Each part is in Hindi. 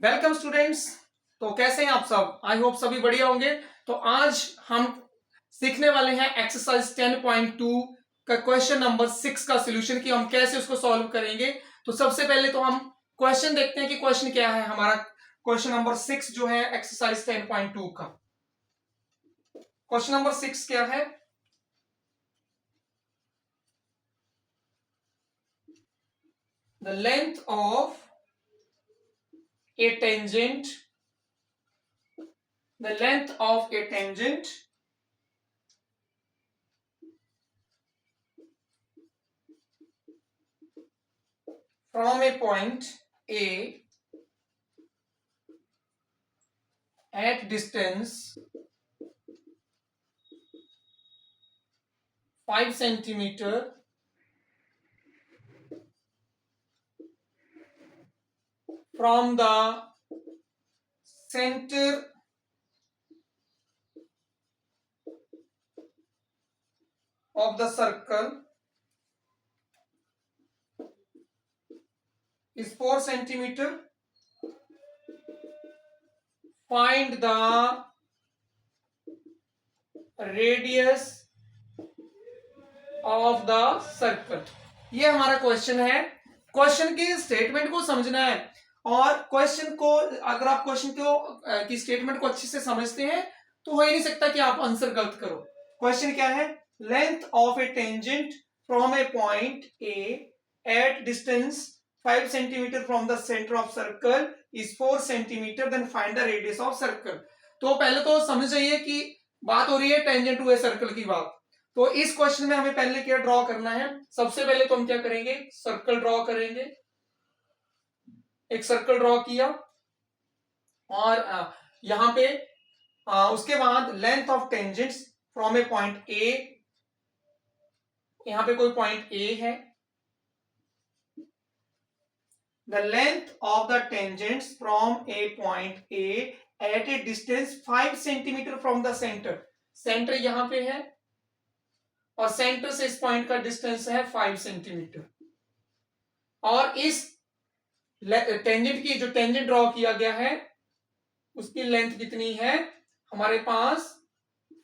Welcome students. तो कैसे हैं आप सब? आई होप सभी बढ़िया होंगे। तो आज हम सीखने वाले हैं एक्सरसाइज 10.2 का क्वेश्चन नंबर 6 का सॉल्यूशन कि हम कैसे उसको सॉल्व करेंगे। तो सबसे पहले तो हम क्वेश्चन देखते हैं कि क्वेश्चन क्या है। हमारा क्वेश्चन नंबर 6 जो है एक्सरसाइज 10.2 का क्वेश्चन नंबर 6 क्या है? The length of a tangent the length of a tangent from a point A at distance 5 centimeter from the center of the circle is 4 centimeter. Find the radius of the circle. ये हमारा क्वेश्चन है। क्वेश्चन की स्टेटमेंट को समझना है और क्वेश्चन को अगर आप क्वेश्चन को की स्टेटमेंट को अच्छे से समझते हैं तो हो ही नहीं सकता कि आप आंसर गलत करो। क्वेश्चन क्या है? Length of a tangent from a point A at distance 5 centimetre from the centre of circle is 4 centimetre, then find the radius of circle. तो पहले तो समझ जाइए कि बात हो रही है टेंजेंट टू ए सर्कल की बात। तो इस क्वेश्चन में हमें पहले क्या ड्रॉ करना है? सबसे पहले तो हम क्या करेंगे? सर्कल ड्रॉ करेंगे। एक सर्कल ड्रॉ किया और यहां पे उसके बाद length of tangents from a point A, यहां पे कोई पॉइंट ए है। The length of the tangents from a point A at a distance 5 centimetre from the centre. Centre यहां पे है और सेंटर से इस पॉइंट का डिस्टेंस है 5 सेंटीमीटर। और इस टेंजेंट की जो टेंजेंट ड्रॉ किया गया है उसकी लेंथ कितनी है हमारे पास?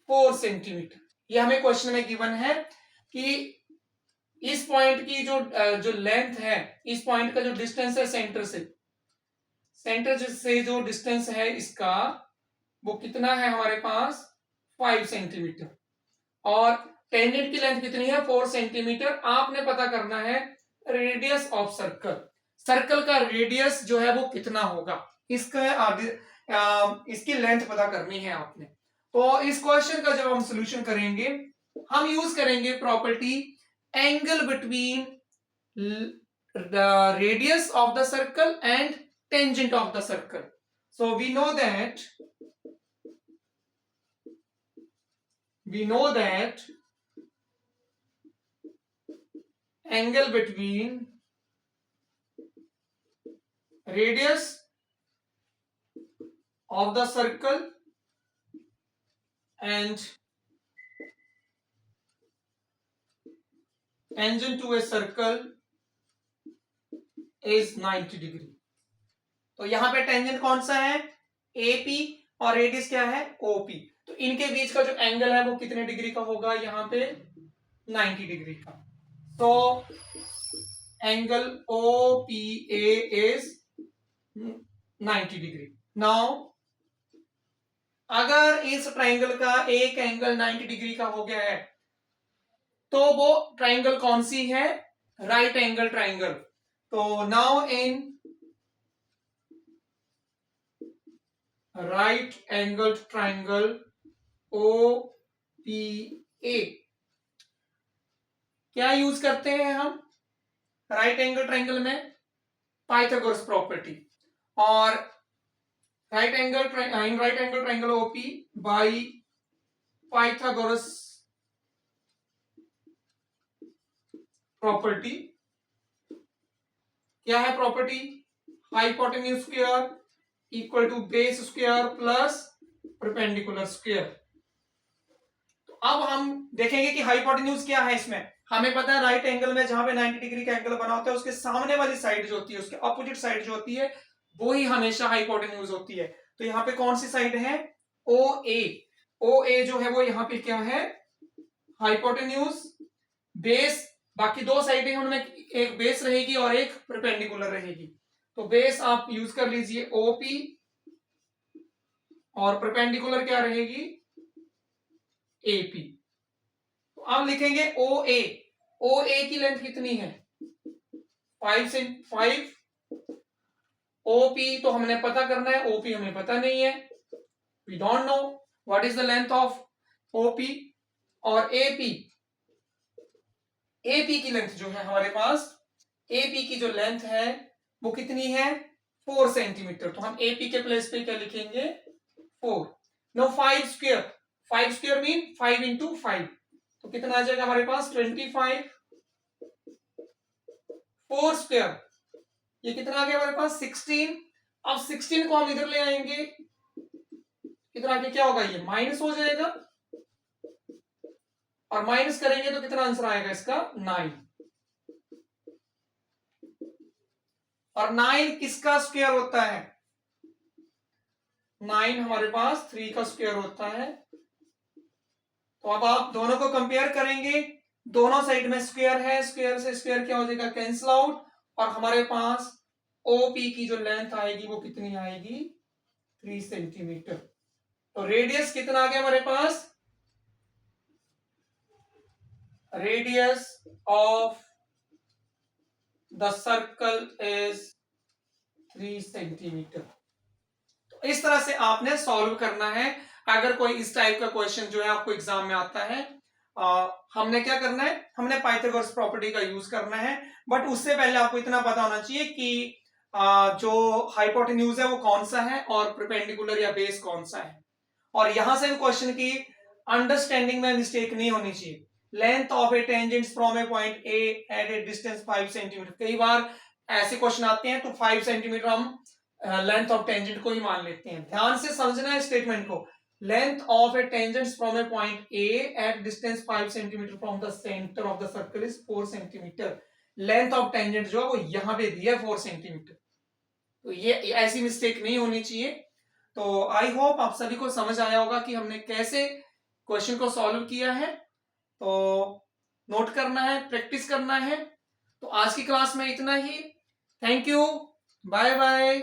4 सेंटीमीटर। ये हमें क्वेश्चन में गिवन है कि इस पॉइंट की जो लेंथ है, इस पॉइंट का जो डिस्टेंस है सेंटर से जो डिस्टेंस है इसका वो कितना है हमारे पास? 5 सेंटीमीटर। और टेंजेंट की लेंथ कितनी है? 4 सेंटीमीटर। आपने पता करना है रेडियस ऑफ सर्कल। सर्कल का रेडियस जो है वो कितना होगा, इसकी लेंथ पता करनी है आपने। तो इस क्वेश्चन का जब हम सॉल्यूशन करेंगे हम यूज करेंगे property angle between the radius of the circle and tangent of the circle. So we know that angle between radius of the circle and tangent to a circle is 90 degree. तो यहां पे टेंजेंट कौन सा है? AP और रेडियस क्या है? OP। तो इनके बीच का जो एंगल है वो कितने डिग्री का होगा? यहां पे 90 डिग्री का। तो angle OPA is 90 degree. Now अगर इस ट्राइंगल का एक एंगल 90 डिग्री का हो गया है तो वो ट्राइंगल कौन सी है? Right angle triangle. तो now in right angle triangle OPA क्या यूज करते हैं हम राइट एंगल ट्राइंगल में? Pythagoras property. और right angle triangle OP by Pythagoras property क्या है? Property hypotenuse square equal to base square plus perpendicular square. तो अब हम देखेंगे कि हाइपोटेन्यूज क्या है। इसमें हमें पता है राइट एंगल में जहां पे 90 डिग्री का एंगल बना होता है उसके सामने वाली साइड जो होती है, उसके अपोजिट साइड जो होती है वो ही हमेशा हाइपोटेन्यूज होती है। तो यहाँ पे कौन सी साइड है, ओ ए। ओ ए जो है वो यहाँ पे क्या है, हाइपोटेन्यूज। बेस, बाकी दो साइडें उनमें एक बेस रहेगी और एक परपेंडिकुलर रहेगी। तो बेस आप यूज कर लीजिए ओपी, और परपेंडिकुलर क्या रहेगी, एपी। तो आप लिखेंगे ओ ए। ओ ए की लेंथ कितनी है, 5 ओपी तो हमने पता करना है, ओपी हमें पता नहीं है, we don't know what is the length of OP. और एपी, एपी की लेंथ जो है हमारे पास, एपी की जो लेंथ है वो कितनी है, 4 सेंटीमीटर। तो हम एपी के प्लेस पे क्या लिखेंगे, 4। No 5 square, 5 square mean 5 into 5, तो कितना आ जाएगा हमारे पास 25। 4 स्क्वायर, ये कितना आ गया हमारे पास 16। अब 16 को हम इधर ले आएंगे, इधर आके क्या होगा, ये माइनस हो जाएगा, और माइनस करेंगे तो कितना आंसर आएगा इसका, 9। और 9 किसका स्क्वायर होता है, 9 हमारे पास 3 का स्क्वायर होता है। तो अब आप दोनों को कंपेयर करेंगे, दोनों साइड में स्क्वायर है, स्क्वायर से स्क्वायर क्या हो जाएगा, कैंसिल आउट, और हमारे पास ओपी की जो लेंथ आएगी वो कितनी आएगी, 3 सेंटीमीटर। तो रेडियस कितना आ गया हमारे पास, radius of the circle is 3 centimetre. तो इस तरह से आपने सॉल्व करना है। अगर कोई इस टाइप का क्वेश्चन जो है आपको एग्जाम में आता है, हमने क्या करना है, हमने पाइथागोरस प्रॉपर्टी का यूज करना है। बट उससे पहले आपको इतना पता होना चाहिए कि जो हाइपोटेन्यूज है वो कौन सा है और परपेंडिकुलर या बेस कौन सा है। और यहां से क्वेश्चन की अंडरस्टैंडिंग में मिस्टेक नहीं होनी चाहिए। Length of a tangent from a point A at a distance 5 centimetre, कई बार ऐसे क्वेश्चन आते हैं तो 5 सेंटीमीटर हम लेंथ ऑफ टेंजेंट को ही मान लेते हैं। ध्यान से समझना है स्टेटमेंट को, length of a tangent from a point A at distance 5 centimetre from the centre of the circle is 4 centimetre. Length of tangent जो है वो यहां पे दिया है 4 सेंटीमीटर। तो ये ऐसी मिस्टेक नहीं होनी चाहिए। तो आई होप आप सभी को समझ आया होगा कि हमने कैसे क्वेश्चन को सॉल्व किया है। तो नोट करना है, प्रैक्टिस करना है। तो आज की क्लास में इतना ही। Thank you, bye bye.